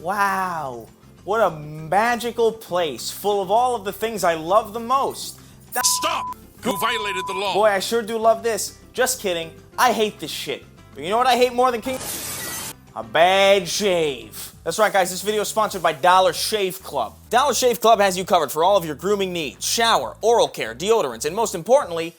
Wow, what a magical place full of all of the things I love the most. Stop! You violated the law. Boy, I sure do love this. Just kidding. I hate this shit. But you know what I hate more than King? A bad shave. That's right, guys. This video is sponsored by Dollar Shave Club. Dollar Shave Club has you covered for all of your grooming needs. Shower, oral care, deodorants, and most importantly,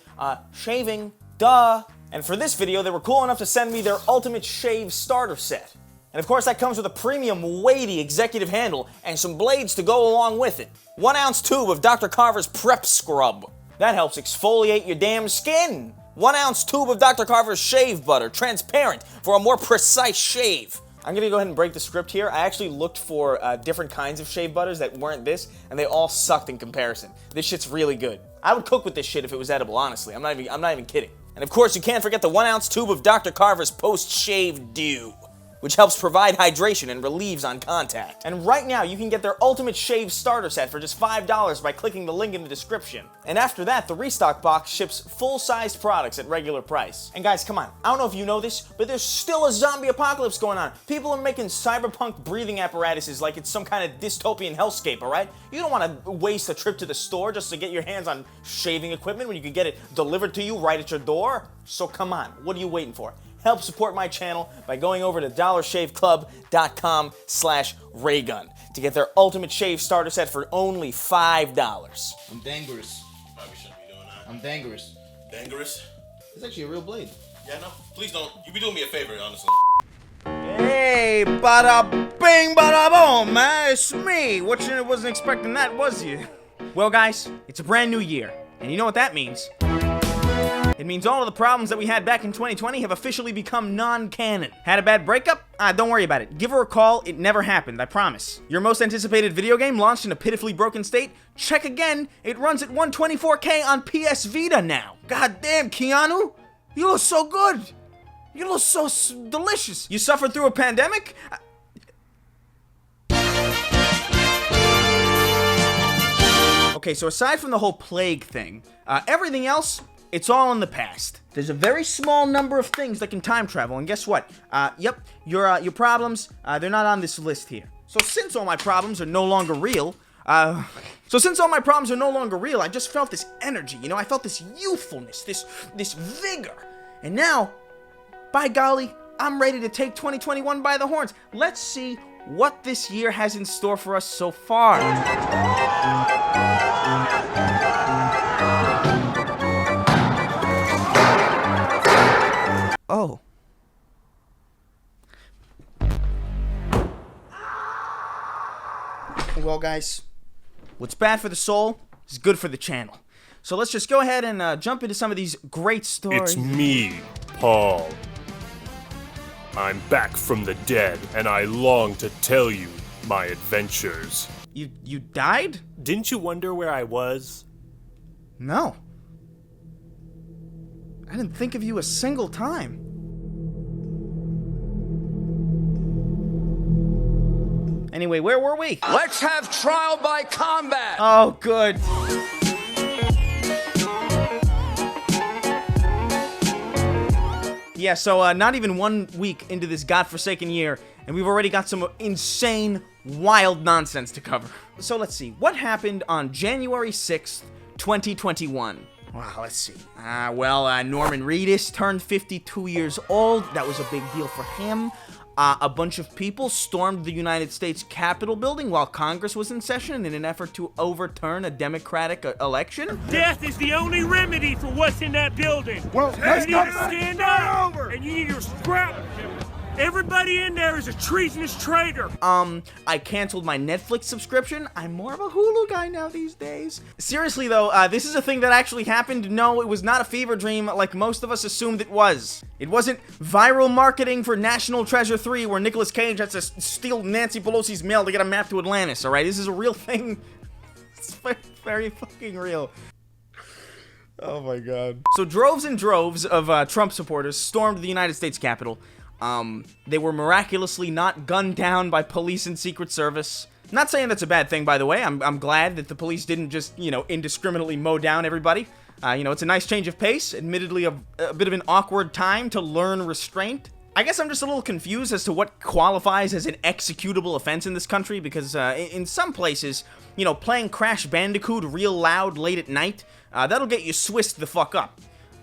shaving. Duh. And for this video, they were cool enough to send me their Ultimate Shave Starter Set. And of course, that comes with a premium, weighty executive handle and some blades to go along with it. 1 ounce tube of Dr. Carver's Prep Scrub. That helps exfoliate your damn skin. 1 ounce tube of Dr. Carver's Shave Butter, transparent for a more precise shave. I'm gonna go ahead and break the script here. I actually looked for different kinds of shave butters that weren't this, and they all sucked in comparison. This shit's really good. I would cook with this shit if it was edible, honestly. I'm not even kidding. And of course, you can't forget the 1 ounce tube of Dr. Carver's Post-Shave Dew, which helps provide hydration and relieves on contact. And right now, you can get their Ultimate Shave Starter Set for just $5 by clicking the link in the description. And after that, the restock box ships full-sized products at regular price. And guys, come on, I don't know if you know this, but there's still a zombie apocalypse going on. People are making cyberpunk breathing apparatuses like it's some kind of dystopian hellscape, all right? You don't want to waste a trip to the store just to get your hands on shaving equipment when you can get it delivered to you right at your door. So come on, what are you waiting for? Help support my channel by going over to dollarshaveclub.com/raygun to get their Ultimate Shave Starter Set for only $5. I'm dangerous. Probably shouldn't be doing that. I'm dangerous. Dangerous? It's actually a real blade. Yeah, no. Please don't. You be doing me a favor, honestly. Hey, bada bing, bada boom, man. It's me. You wasn't expecting that, was you? Well, guys, it's a brand new year, and you know what that means. It means all of the problems that we had back in 2020 have officially become non-canon. Had a bad breakup? Don't worry about it. Give her a call. It never happened, I promise. Your most anticipated video game launched in a pitifully broken state? Check again. It runs at 124K on PS Vita now. God damn, Keanu. You look so good. You look so delicious. You suffered through a pandemic? Okay, so aside from the whole plague thing, everything else, it's all in the past. There's a very small number of things that can time travel, and guess what? Yep, your problems, they're not on this list here. So since all my problems are no longer real, I just felt this energy, you know? I felt this youthfulness, this vigor. And now, by golly, I'm ready to take 2021 by the horns. Let's see what this year has in store for us so far. Oh. Well, guys, what's bad for the soul is good for the channel. So let's just go ahead and jump into some of these great stories. It's me, Paul. I'm back from the dead, and I long to tell you my adventures. You died? Didn't you wonder where I was? No. I didn't think of you a single time. Anyway, where were we? Let's have trial by combat! Oh, good. Yeah, so not even 1 week into this godforsaken year, and we've already got some insane, wild nonsense to cover. So let's see, what happened on January 6th, 2021? Wow, let's see. Norman Reedus turned 52 years old. That was a big deal for him. A bunch of people stormed the United States Capitol building while Congress was in session in an effort to overturn a Democratic election. Death is the only remedy for what's in that building. Well, you need to stand up, and you need to scrap. Everybody in there is a treasonous traitor. I canceled my Netflix subscription. I'm more of a Hulu guy now these days. Seriously though, this is a thing that actually happened. No, it was not a fever dream like most of us assumed it was. It wasn't viral marketing for National Treasure 3 where Nicolas Cage has to steal Nancy Pelosi's mail to get a map to Atlantis, alright? This is a real thing. It's very, very fucking real. Oh my god. So droves and droves of Trump supporters stormed the United States Capitol. They were miraculously not gunned down by police and Secret Service. Not saying that's a bad thing, by the way. I'm glad that the police didn't just, indiscriminately mow down everybody. It's a nice change of pace. Admittedly, a bit of an awkward time to learn restraint. I guess I'm just a little confused as to what qualifies as an executable offense in this country, because in some places, you know, playing Crash Bandicoot real loud late at night, that'll get you swissed the fuck up.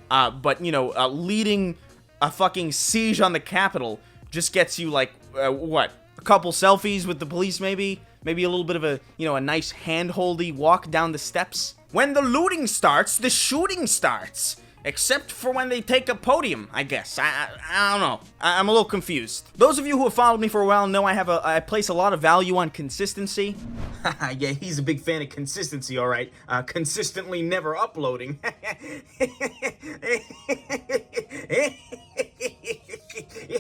But, you know, leading a fucking siege on the Capitol just gets you, like, what? A couple selfies with the police, maybe? Maybe a little bit of a, you know, a nice hand-holdy walk down the steps? When the looting starts, the shooting starts. Except for when they take a podium, I guess. I don't know. I'm a little confused. Those of you who have followed me for a while know I place a lot of value on consistency. Yeah, he's a big fan of consistency, all right. Consistently never uploading.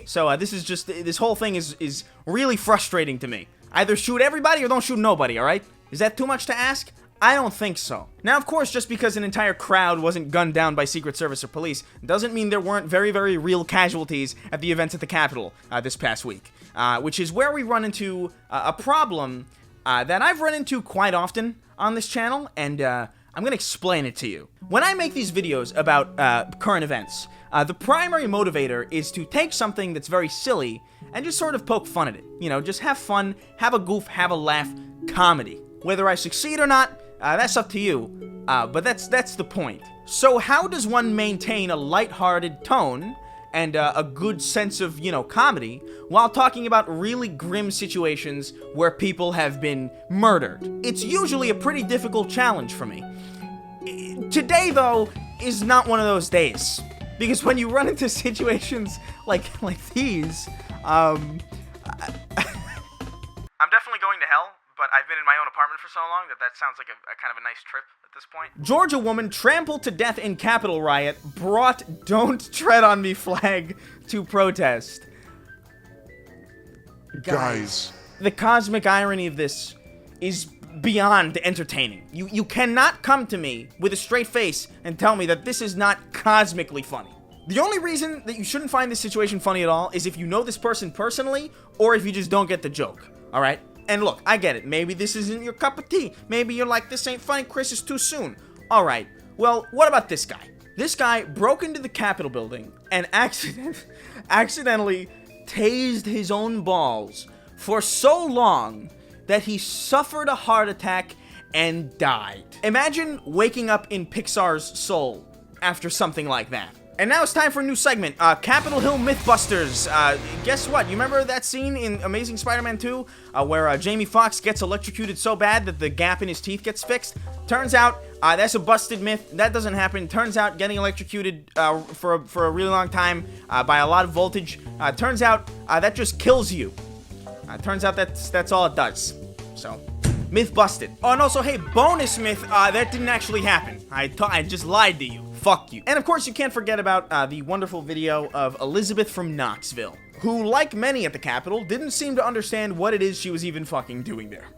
So this whole thing is really frustrating to me. Either shoot everybody or don't shoot nobody, all right? Is that too much to ask? I don't think so. Now, of course, just because an entire crowd wasn't gunned down by Secret Service or police doesn't mean there weren't very, very real casualties at the events at the Capitol this past week, which is where we run into a problem that I've run into quite often on this channel, and I'm gonna explain it to you. When I make these videos about current events, the primary motivator is to take something that's very silly and just sort of poke fun at it. You know, just have fun, have a goof, have a laugh, comedy. Whether I succeed or not, that's up to you, but that's the point. So how does one maintain a lighthearted tone and a good sense of, you know, comedy while talking about really grim situations where people have been murdered? It's usually a pretty difficult challenge for me. Today, though, is not one of those days, because when you run into situations like these, I'm definitely going to hell. But I've been in my own apartment for so long that sounds like a kind of a nice trip at this point. Georgia woman trampled to death in Capitol riot brought "Don't Tread on Me" flag to protest. Guys. The cosmic irony of this is beyond entertaining. You cannot come to me with a straight face and tell me that this is not cosmically funny. The only reason that you shouldn't find this situation funny at all is if you know this person personally, or if you just don't get the joke, alright? And look, I get it. Maybe this isn't your cup of tea. Maybe you're like, this ain't funny, Chris, it's too soon. Alright, well, what about this guy? This guy broke into the Capitol building and accidentally tased his own balls for so long that he suffered a heart attack and died. Imagine waking up in Pixar's soul after something like that. And now it's time for a new segment, Capitol Hill Mythbusters. Guess what? You remember that scene in Amazing Spider-Man 2 where Jamie Foxx gets electrocuted so bad that the gap in his teeth gets fixed? Turns out that's a busted myth. That doesn't happen. Turns out getting electrocuted for a really long time by a lot of voltage, turns out that just kills you. Turns out that's all it does. So, myth busted. Oh, and also, hey, bonus myth, that didn't actually happen. I just lied to you. Fuck you. And of course, you can't forget about the wonderful video of Elizabeth from Knoxville, who, like many at the Capitol, didn't seem to understand what it is she was even fucking doing there.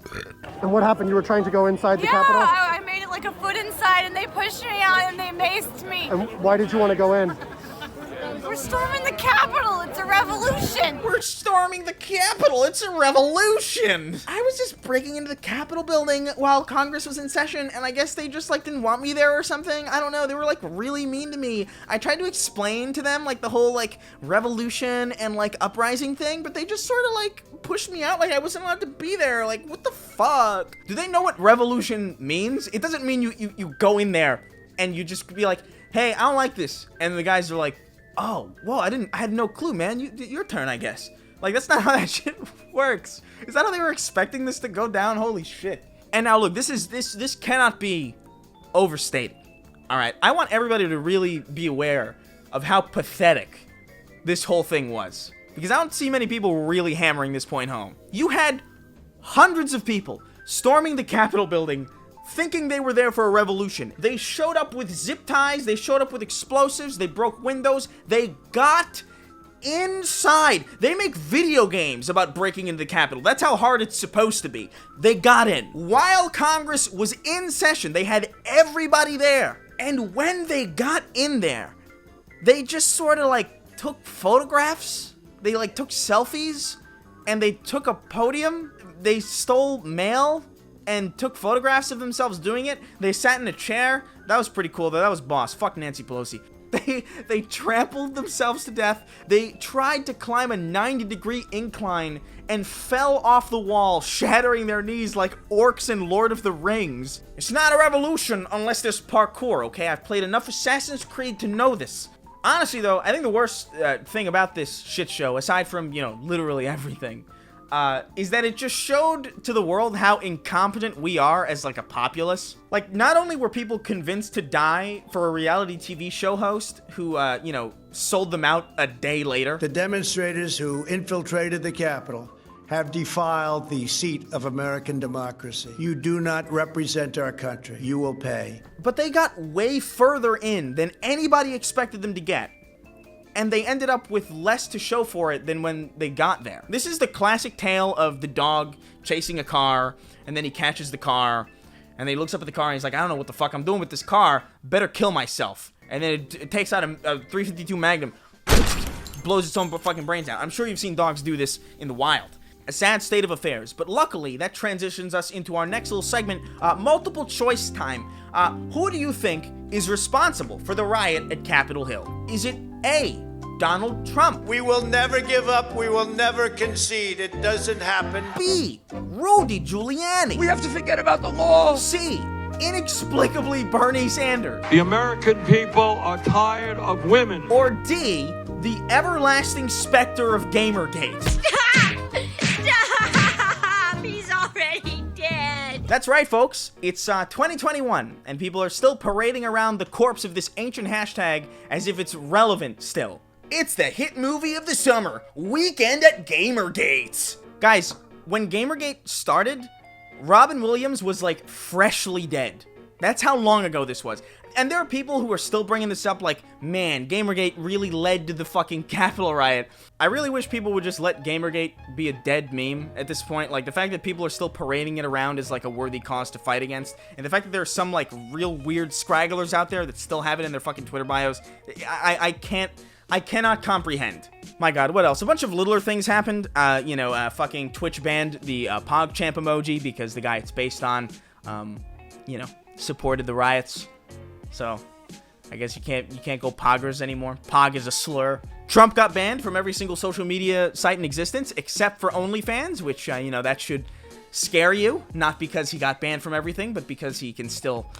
And what happened? You were trying to go inside the Capitol? Yeah, I made it like a foot inside and they pushed me out and they maced me. And why did you want to go in? We're storming the Capitol. It's a revolution. We're storming the Capitol. It's a revolution. I was just breaking into the Capitol building while Congress was in session, and I guess they just like didn't want me there or something. I don't know. They were like really mean to me. I tried to explain to them like the whole like revolution and like uprising thing, but they just sort of like pushed me out like I wasn't allowed to be there. Like, what the fuck? Do they know what revolution means? It doesn't mean you go in there and you just be like, hey, I don't like this. And the guys are like, oh, well, I had no clue, man. Your turn, I guess. Like, that's not how that shit works. Is that how they were expecting this to go down? Holy shit. And now, look, this cannot be overstated. All right, I want everybody to really be aware of how pathetic this whole thing was, because I don't see many people really hammering this point home. You had hundreds of people storming the Capitol building thinking they were there for a revolution. They showed up with zip ties, they showed up with explosives, they broke windows, they got inside. They make video games about breaking into the Capitol. That's how hard it's supposed to be. They got in. While Congress was in session, they had everybody there. And when they got in there, they just sort of like took photographs, they like took selfies, and they took a podium, they stole mail, and took photographs of themselves doing it. They sat in a chair. That was pretty cool, though. That was boss. Fuck Nancy Pelosi. They trampled themselves to death. They tried to climb a 90-degree incline and fell off the wall, shattering their knees like orcs in Lord of the Rings. It's not a revolution unless there's parkour, okay? I've played enough Assassin's Creed to know this. Honestly, though, I think the worst thing about this shit show, aside from, you know, literally everything, is that it just showed to the world how incompetent we are as, like, a populace. Like, not only were people convinced to die for a reality TV show host who, you know, sold them out a day later. The demonstrators who infiltrated the Capitol have defiled the seat of American democracy. You do not represent our country. You will pay. But they got way further in than anybody expected them to get. And they ended up with less to show for it than when they got there. This is the classic tale of the dog chasing a car, and then he catches the car, and then he looks up at the car and he's like, I don't know what the fuck I'm doing with this car, better kill myself. And then it takes out a .352 Magnum, blows its own fucking brains out. I'm sure you've seen dogs do this in the wild. A sad state of affairs, but luckily that transitions us into our next little segment, multiple choice time. Who do you think is responsible for the riot at Capitol Hill? Is it A, Donald Trump? We will never give up. We will never concede. It doesn't happen. B, Rudy Giuliani? We have to forget about the law. C, inexplicably Bernie Sanders? The American people are tired of women. Or D, the everlasting specter of Gamergate? Stop! He's already dead. That's right, folks. It's 2021, and people are still parading around the corpse of this ancient hashtag as if it's relevant still. It's the hit movie of the summer, Weekend at Gamergate. Guys, when Gamergate started, Robin Williams was like freshly dead. That's how long ago this was. And there are people who are still bringing this up like, man, Gamergate really led to the fucking Capitol riot. I really wish people would just let Gamergate be a dead meme at this point. Like, the fact that people are still parading it around is like a worthy cause to fight against. And the fact that there are some like real weird scragglers out there that still have it in their fucking Twitter bios, I cannot comprehend. My god, what else? A bunch of littler things happened. Fucking Twitch banned the PogChamp emoji because the guy it's based on, supported the riots. So, I guess you can't go poggers anymore. Pog is a slur. Trump got banned from every single social media site in existence, except for OnlyFans, which, that should scare you. Not because he got banned from everything, but because he can still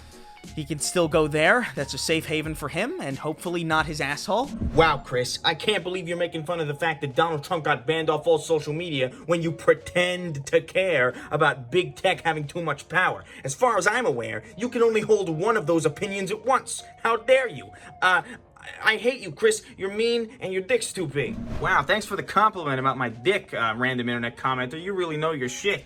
go there. That's a safe haven for him, and hopefully not his asshole. Wow, Chris, I can't believe you're making fun of the fact that Donald Trump got banned off all social media when you pretend to care about big tech having too much power. As far as I'm aware, you can only hold one of those opinions at once. How dare you? I hate you, Chris. You're mean, and your dick's too big. Wow, thanks for the compliment about my dick, random internet commenter. You really know your shit.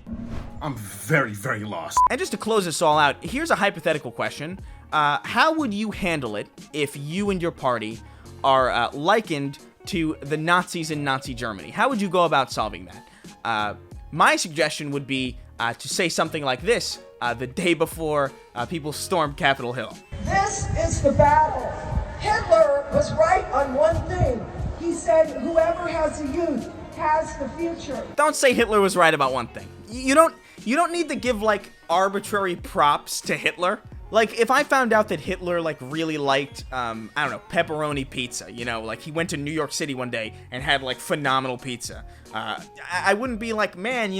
I'm very, very lost. And just to close this all out, here's a hypothetical question. How would you handle it if you and your party are likened to the Nazis in Nazi Germany? How would you go about solving that? My suggestion would be to say something like this the day before people stormed Capitol Hill. This is the battle. Hitler was right on one thing. He said, whoever has the youth has the future. Don't say Hitler was right about one thing. You don't need to give, like, arbitrary props to Hitler. Like, if I found out that Hitler, like, really liked, pepperoni pizza, like, he went to New York City one day and had, like, phenomenal pizza. I wouldn't be like, man,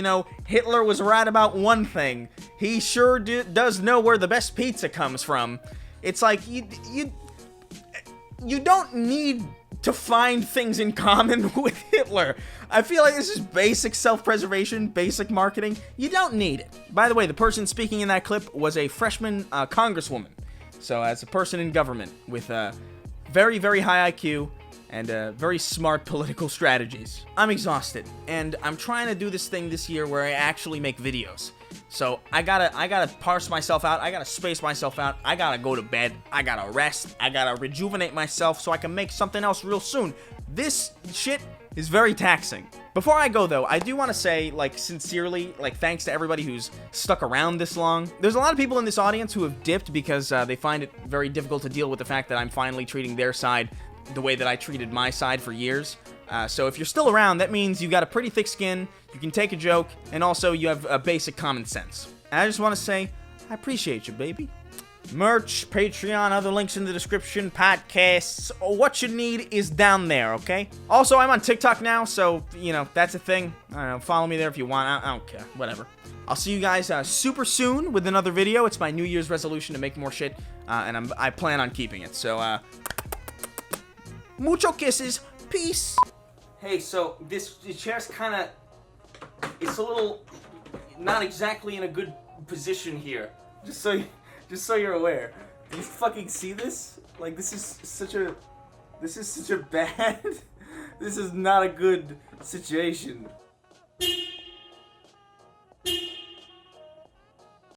Hitler was right about one thing. He sure does know where the best pizza comes from. It's like, you don't need to find things in common with Hitler. I feel like this is basic self-preservation, basic marketing. You don't need it. By the way, the person speaking in that clip was a freshman congresswoman. So as a person in government with a very, very high IQ and very smart political strategies. I'm exhausted, and I'm trying to do this thing this year where I actually make videos. So I gotta parse myself out, I gotta space myself out, I gotta go to bed, I gotta rest, I gotta rejuvenate myself so I can make something else real soon. This shit is very taxing. Before I go though, I do want to say, like, sincerely, like, thanks to everybody who's stuck around this long. There's a lot of people in this audience who have dipped because they find it very difficult to deal with the fact that I'm finally treating their side the way that I treated my side for years. So if you're still around, that means you got a pretty thick skin, you can take a joke, and also you have a basic common sense. And I just want to say, I appreciate you, baby. merch, Patreon, other links in the description, podcasts. What you need is down there, okay? Also, I'm on TikTok now, so, you know, that's a thing. I don't know, follow me there if you want. I don't care. Whatever. I'll see you guys super soon with another video. It's my New Year's resolution to make more shit, and I plan on keeping it. So, mucho kisses. Peace. Hey, so this chair's kind of... It's a little... not exactly in a good position here. Just so you're aware. Do you fucking see this? Like, this is such a bad... This is not a good situation.